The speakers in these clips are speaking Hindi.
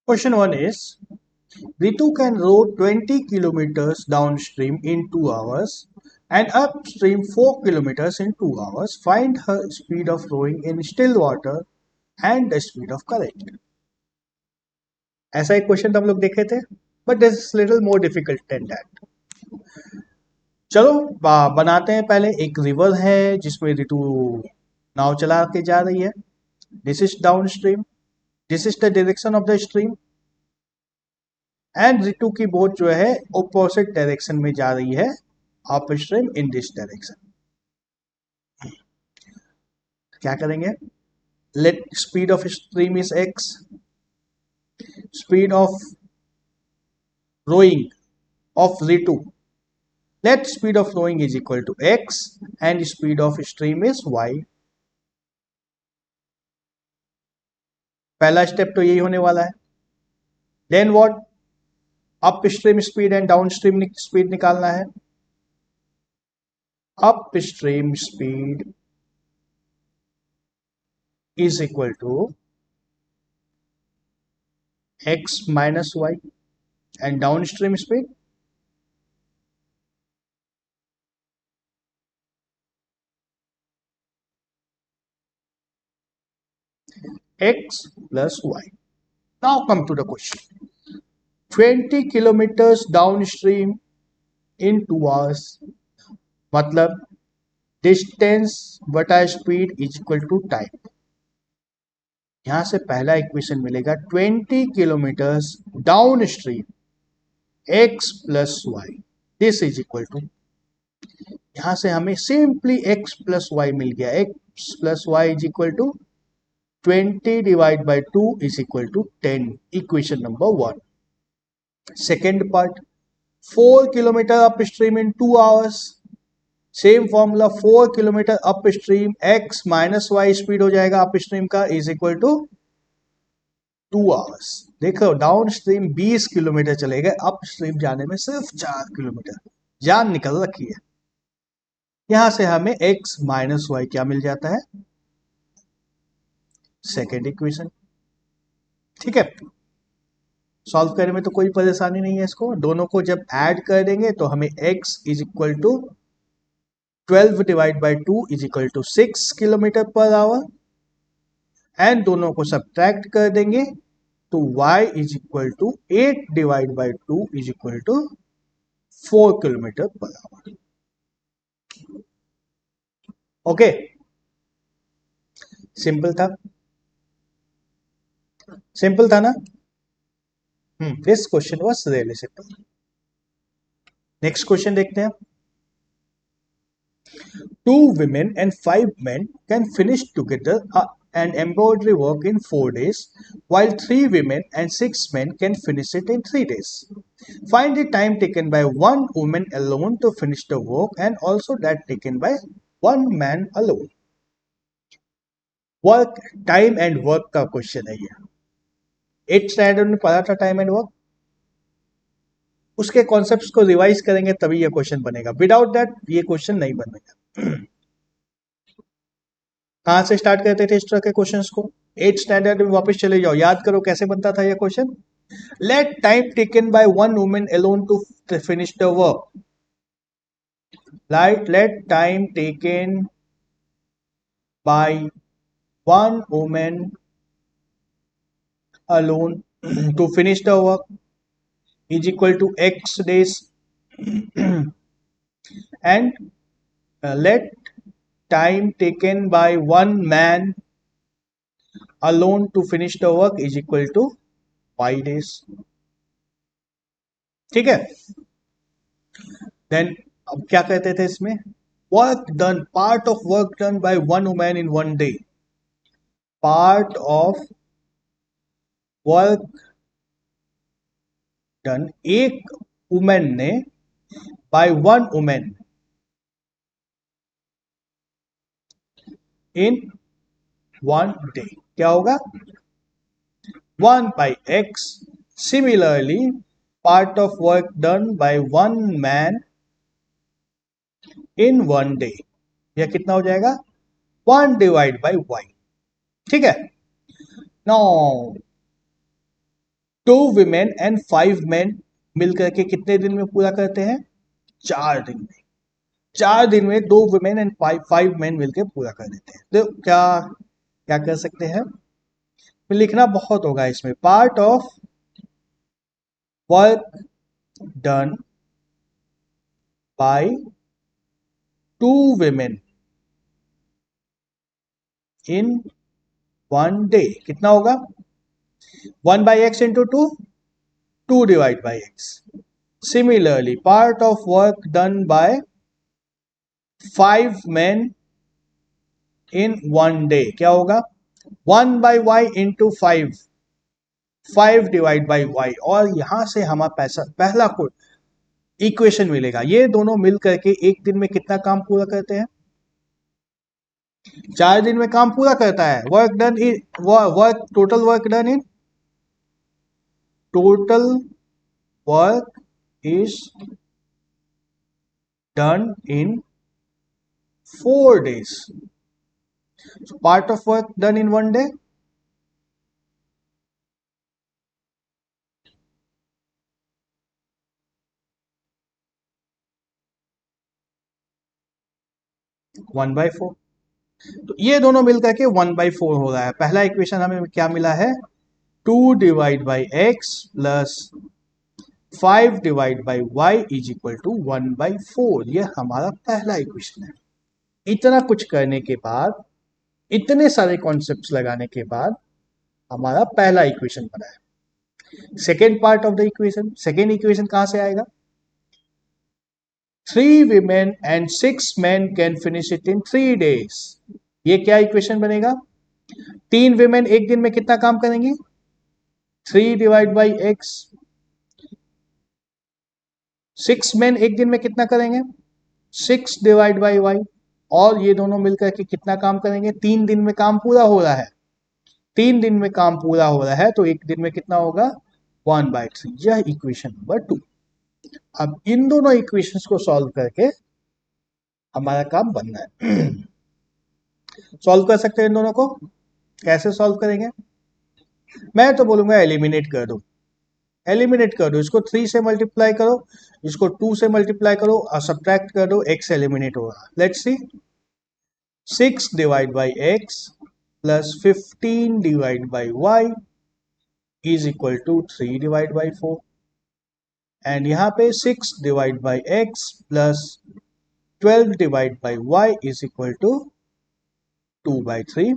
Question 1 is Ritu can row 20 kilometers downstream in 2 hours and upstream 4 kilometers in 2 hours. Find her speed of rowing in still water and the speed of current. ऐसा एक क्वेश्चन तो हम लोग देखे थे but this little more difficult than that. चलो बनाते हैं. पहले एक रिवर है जिसमें ऋतु नाव चला के जा रही है. This is down stream. This is the direction of the stream and Ritu की बोट जो है ऑपोजिट डायरेक्शन में जा रही है up stream in this direction. क्या करेंगे? Let speed of stream is x, speed of rowing of Ritu. Let speed of rowing is equal to x and speed of stream is y. पहला स्टेप तो यही होने वाला है. Then what? Up stream speed and down stream speed निकालना है. Up stream speed is equal to x minus y and down stream speed x plus y. Now come to the question. 20 kilometers downstream in 2 hours. मतलब डिस्टेंस बटा speed is equal to time. यहां से पहला इक्वेशन मिलेगा 20 kilometres down stream x plus y. This is equal to, यहां से हमें सिंपली x प्लस वाई मिल गया. x plus y is equal to 20 divide by 2 is equal to 10. Equation number 1. Second part, 4 kilometre up stream in 2 hours. Same formula, 4 kilometre up stream x minus Y speed हो जाएगा अप स्ट्रीम का इज इक्वल टू 2 आवर्स. देखो डाउन स्ट्रीम 20 किलोमीटर चले गए, अप स्ट्रीम जाने में सिर्फ 4 किलोमीटर. जान निकल रखी है. यहां से हमें x माइनस वाई क्या मिल जाता है? Second equation. ठीक है, सॉल्व करने में तो कोई परेशानी नहीं है. इसको दोनों को जब ऐड कर देंगे तो हमें x is equal to 12 divide by 2 is equal to 6 kilometre per hour and दोनों को सब्ट्रैक्ट कर देंगे तो y is equal to 8 divide by 2 is equal to 4 kilometre per hour. Okay, simple था. सिंपल था ना? This question was really simple. Next question देखते हैं. 2 women and 5 men can finish together an embroidery work in 4 days, while 3 women and 6 men can finish it in 3 days. Find the time taken by 1 woman alone to finish the work and also that taken by 1 man alone. Work, time and work का क्वेश्चन है ये. 8th स्टैंडर्ड में पढ़ा था टाइम एंड वर्क. उसके कॉन्सेप्ट्स को रिवाइज करेंगे तभी ये क्वेश्चन बनेगा. विदाउट दैट ये क्वेश्चन नहीं बनेगा. कहां से स्टार्ट करते थे इस तरह के क्वेश्चंस को? 8th स्टैंडर्ड में वापस चले जाओ, याद करो कैसे बनता था ये question. Let time taken by 1 woman alone to finish the work. Let time taken by 1 woman alone to finish the work is equal to x days and let time taken by 1 man alone to finish the work is equal to y days. ठीक है. देन अब क्या कहते थे इसमें? Work done, part of work done by 1 woman in 1 day. Part of work done, एक वुमेन ने बाय 1 woman इन 1 day. क्या होगा? 1 by x. Similarly, part of work done by 1 man in 1 day. यह कितना हो जाएगा? 1 डिवाइड बाई y. ठीक है. नाउ 2 women and 5 men मिलकर के कितने दिन में पूरा करते हैं? 4 दिन में। 4 दिन में 2 women and 5 men मिलकर पूरा कर देते हैं। तो क्या क्या कर सकते हैं? लिखना बहुत होगा इसमें। Part of work done by 2 women in 1 day कितना होगा? 1 by x into 2, 2 divided by x. Similarly, part of work done by 5 men in 1 day क्या होगा? 1 by y into 5, 5 divided by y। और यहां से हमारा पहला इक्वेशन मिलेगा। ये दोनों मिल करके एक दिन में कितना काम पूरा करते हैं? 4 दिन में काम पूरा करता है। Total work done in total work is done in 4 days. So part of work done in 1 day, one by four. तो ये दोनों मिलकर के 1/4 हो रहा है। पहला इक्वेशन हमें क्या मिला है? 2 divide by x plus 5 divide by y is equal to 1/4। ये हमारा पहला इक्वेशन है। इतना कुछ करने के बाद, इतने सारे कॉन्सेप्ट्स लगाने के बाद हमारा पहला इक्वेशन बना है। Second part of the equation, second equation कहां से आएगा? 3 women and 6 men can finish it in 3 days। ये क्या इक्वेशन बनेगा? 3 women एक दिन में कितना काम करेंगी? 3 डिवाइड बाई एक्स। 6 men एक दिन में कितना करेंगे? 6 डिवाइड बाई वाई। और ये दोनों मिलकर के कितना काम करेंगे? 3 दिन में काम पूरा हो रहा है। 3 दिन में काम पूरा हो रहा है तो एक दिन में कितना होगा? 1/3। यह इक्वेशन नंबर 2। अब इन दोनों इक्वेशंस को सॉल्व करके हमारा काम बनना है। सॉल्व कर सकते हैं इन दोनों को। कैसे सॉल्व करेंगे? मैं तो बोलूंगा एलिमिनेट कर दो। एलिमिनेट कर दो, इसको 3 से मल्टीप्लाई करो, इसको 2 से मल्टीप्लाई करो और सब्ट्रैक्ट कर दो, x एलिमिनेट होगा। Let's see, 6 divide by x plus 15 divide by y is equal to 3 divide by 4। And यहाँ पे 6 divide by x plus 12 divide by y is equal to 2/3।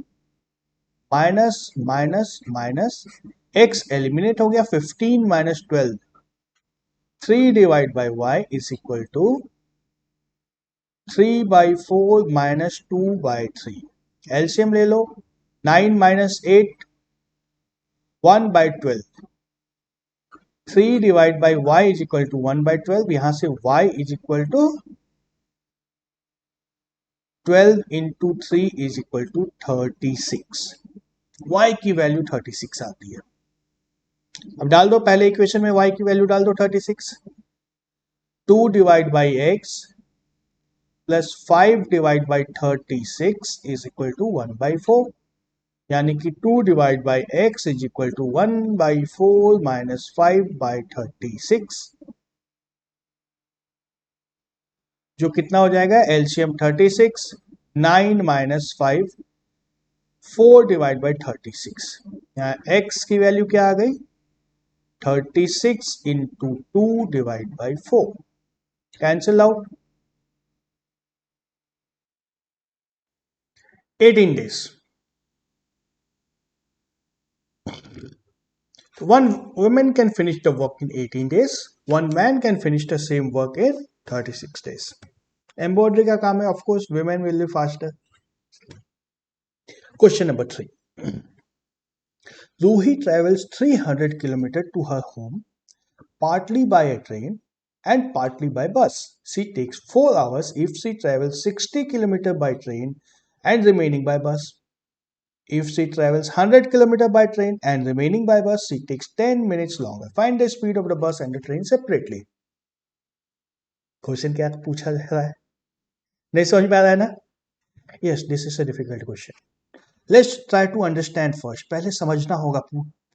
Minus minus minus, x eliminate हो गया, 15 minus 12, 3 divide by y is equal to 3/4 minus 2/3। LCM ले लो, 9 minus 8, 1/12। 3 divide by y is equal to 1/12। यहां से y is equal to 12 into 3 is equal to 36। y की वैल्यू 36 आती है। अब डाल दो पहले इक्वेशन में y की वैल्यू डाल दो 36। 2 divide by x plus 5 divide by 36 is equal to 1/4। यानी कि 2 divide by x is equal to 1/4 minus 5/36, जो कितना हो जाएगा? LCM 36, 9 minus 5, 4 divide by 36। यहाँ x की वैल्यू क्या आ गई? 36 into 2 divide by 4। Cancel out. 18 days। One woman can finish the work in 18 days. One man can finish the same work in 36 days. Embroidery का काम है, of course women will be faster. Question number 3. Ruhi travels 300 kilometers to her home, partly by a train and partly by bus. She takes 4 hours if she travels 60 kilometers by train and remaining by bus. If she travels 100 kilometers by train and remaining by bus, she takes 10 minutes longer. Find the speed of the bus and the train separately. Question क्या पूछा जा रहा है? नहीं समझ में आ रहा है ना? Yes, this is a difficult question. Let's try to understand first. पहले समझना होगा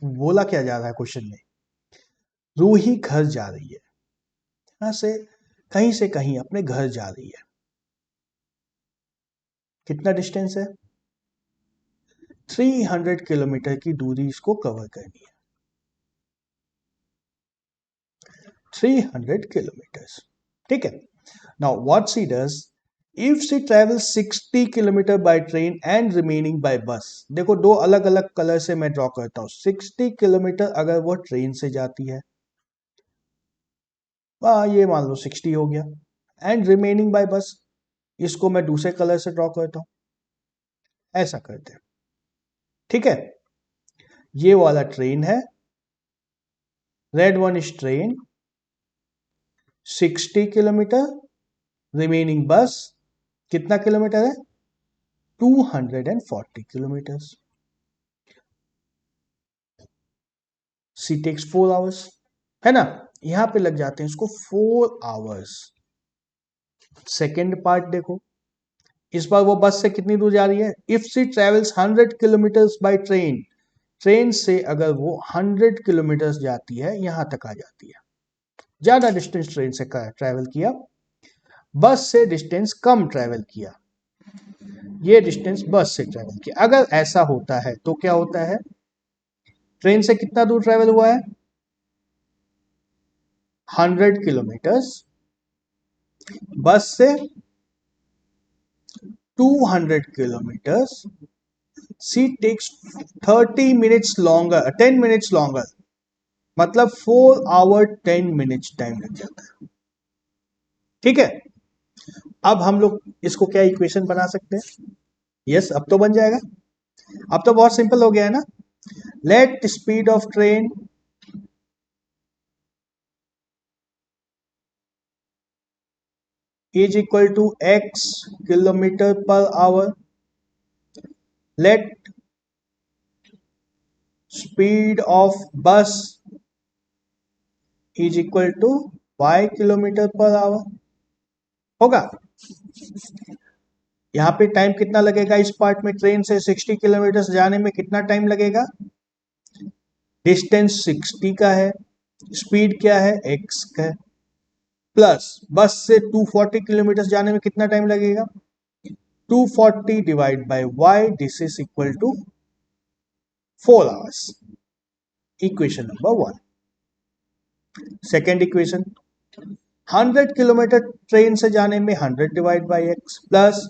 बोला क्या जा रहा है क्वेश्चन में। रूही घर जा रही है, यहां से कहीं अपने घर जा रही है। कितना डिस्टेंस है? 300 किलोमीटर की दूरी इसको कवर करनी है। 300 किलोमीटर, ठीक है। Now what she does if she travel 60 kilometre by train and remaining by bus. देखो दो अलग अलग कलर से मैं ड्रॉ करता हूं। 60 किलोमीटर अगर वो ट्रेन से जाती है, ये मान लो 60 हो गया, एंड रिमेनिंग बाय बस, इसको मैं दूसरे कलर से ड्रॉ करता हूं। ऐसा करते हैं, ठीक है। ये वाला ट्रेन है, red one is train, 60 kilometre, remaining बस कितना किलोमीटर है? 240 किलोमीटर। सी टेक्स 4 आवर्स, है ना। यहां पे लग जाते हैं इसको 4 आवर्स। सेकेंड पार्ट देखो, इस बार वो बस से कितनी दूर जा रही है? If she travels 100 kilometre by train, train से अगर वो 100 किलोमीटर जाती है, यहां तक आ जाती है। ज्यादा डिस्टेंस ट्रेन से ट्रेवल किया, बस से डिस्टेंस कम ट्रेवल किया, ये डिस्टेंस बस से ट्रेवल किया। अगर ऐसा होता है तो क्या होता है? ट्रेन से कितना दूर ट्रेवल हुआ है? 100 किलोमीटर्स, बस से 200 kilometres, she takes 30 minutes longer, 10 minutes longer, मतलब 4 आवर 10 मिनट्स टाइम लग जाता है, ठीक है। अब हम लोग इसको क्या इक्वेशन बना सकते हैं? यस, अब तो बन जाएगा। अब तो बहुत सिंपल हो गया है ना। Late speed of train is equal to x kilometer per hour. Let speed of bus is equal to y kilometre per our. होगा। यहाँ पे टाइम कितना लगेगा? इस पार्ट में ट्रेन से 60 किलोमीटर जाने में कितना टाइम लगेगा? डिस्टेंस 60 का है, स्पीड क्या है? x का है, प्लस बस से 240 किलोमीटर जाने में कितना टाइम लगेगा? 240 divide by y, this is equal to 4 hours. Equation number 1। Second equation, 100 kilometre train से जाने में 100 divide by x, plus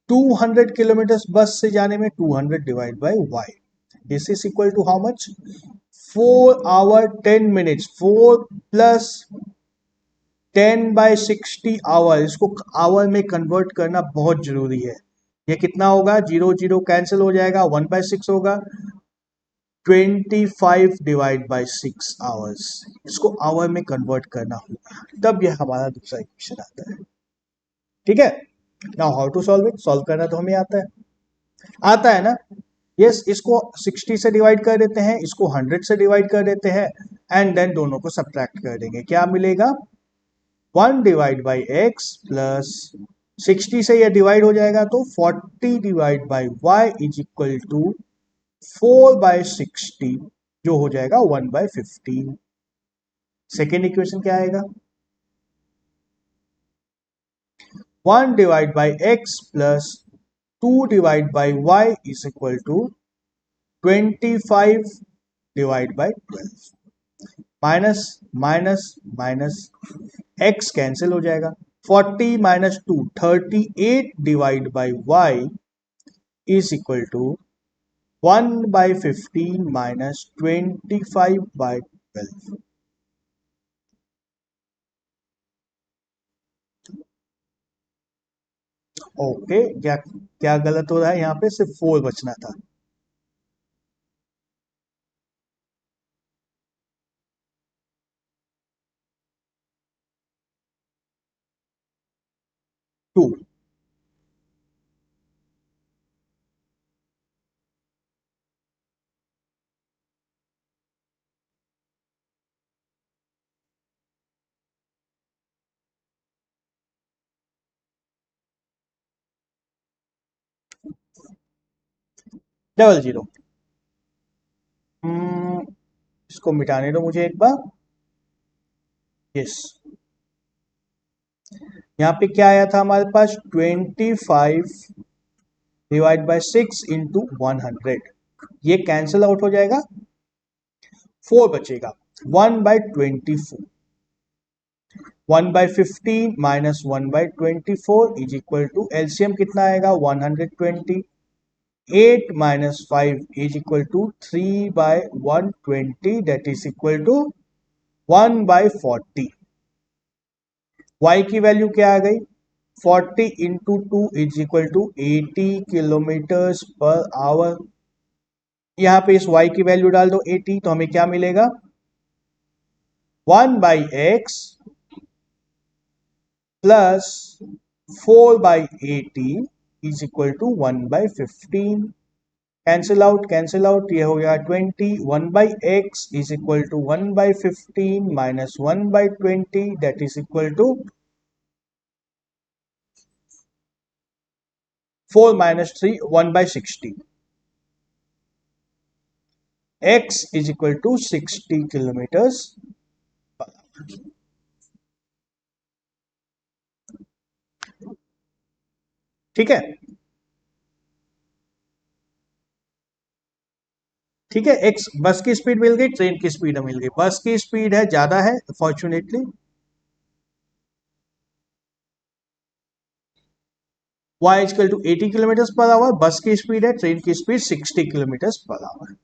200 kilometre bus से जाने में 200 divide by y, this is equal to how much? 4 hour 10 minutes. 4 plus 10/60 hour, इसको आवर में कन्वर्ट करना बहुत जरूरी है। ये कितना होगा? 0 0 कैंसिल हो जाएगा, 1/6 होगा, 25 डिवाइड बाई 6 आवर्स। इसको आवर में कन्वर्ट करना होगा, तब यह हमारा दूसरा इक्वेशन आता है, ठीक है। Now how to solve it? Solve करना तो हमें आता है ना। यस, इसको 60 से डिवाइड कर देते हैं, इसको 100 से डिवाइड कर देते हैं, एंड देन दोनों को सब्ट्रैक्ट कर देंगे। क्या मिलेगा? 1 डिवाइड बाई एक्स प्लस 60 से यह डिवाइड हो जाएगा तो 40 divide by y is equal to 4/60, जो हो जाएगा 1/15। सेकेंड इक्वेशन क्या आएगा? 1 divide by x plus 2 divide by y is equal to 25 divide by 12। Minus minus minus, x cancel हो जाएगा, 40 minus 2 38 divide by y is equal to 1/15 minus 25/12। Okay, क्या क्या गलत हो रहा है? यहाँ पे सिर्फ 4 बचना था। 2। डबल जीरो, इसको मिटाने दो मुझे एक बार। यस, यहाँ पे क्या आया था हमारे पास 25 डिवाइड बाय 6 इंटू 100, ये कैंसिल आउट हो जाएगा, 4 बचेगा। 1/24, 1/15 minus 1/24 is equal to LCM कितना आएगा 120, 8 minus 5 is equal to 3/120 that is equal to 1/40। y की वैल्यू क्या आ गई 40 into 2 is equal to 80 kilometres per hour. यहां पे इस y की वैल्यू डाल दो 80, तो हमें क्या मिलेगा 1/x plus 4/80 is equal to 1/15। Cancel out, ये हो गया 20। 1/x is equal to 1/15 minus 1/20 that is equal to 4 minus 3 1/60। x is equal to 60 kilometres per hour. ठीक है, ठीक है। x बस की स्पीड मिल गई, ट्रेन की स्पीड मिल गई। बस की स्पीड है ज्यादा है fortunately, y equal to 80 kilometres per hour. Bus की स्पीड है, ट्रेन की स्पीड 60 किलोमीटर्स पर आवर।